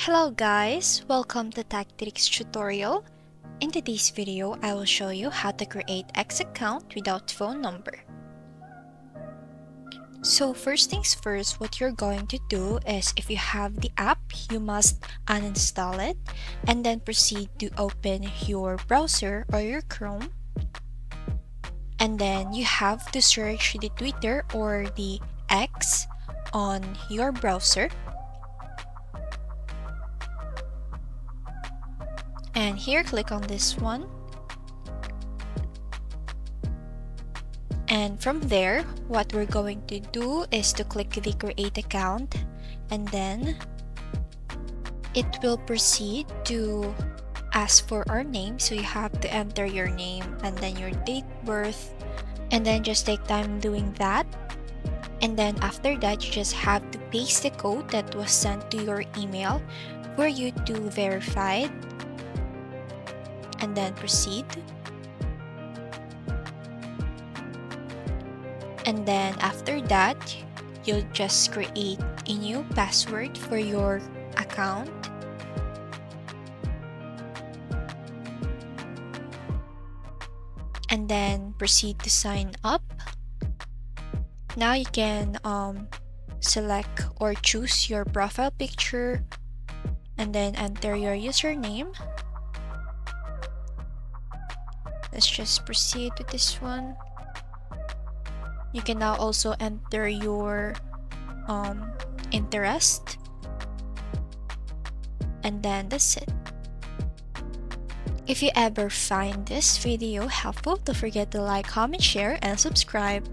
Hello guys, welcome to Tactics tutorial. In today's video, I will show you how to create X account without phone number. So first things first, what you're going to do is if you have the app, you must uninstall it and then proceed to open your browser or your Chrome. And then you have to search the Twitter or the X on your browser. And here, click on this one. And from there, what we're going to do is to click the create account, and then it will proceed to ask for our name. So you have to enter your name and then your date of birth, and then just take time doing that. And then after that, you just have to paste the code that was sent to your email for you to verify it, and then proceed. And then after that, you'll just create a new password for your account. And then proceed to sign up. Now you can select or choose your profile picture and then enter your username. Let's just proceed with this one. You can now also enter your interest, and then that's it. If you ever find this video helpful, don't forget to like, comment, share, and subscribe.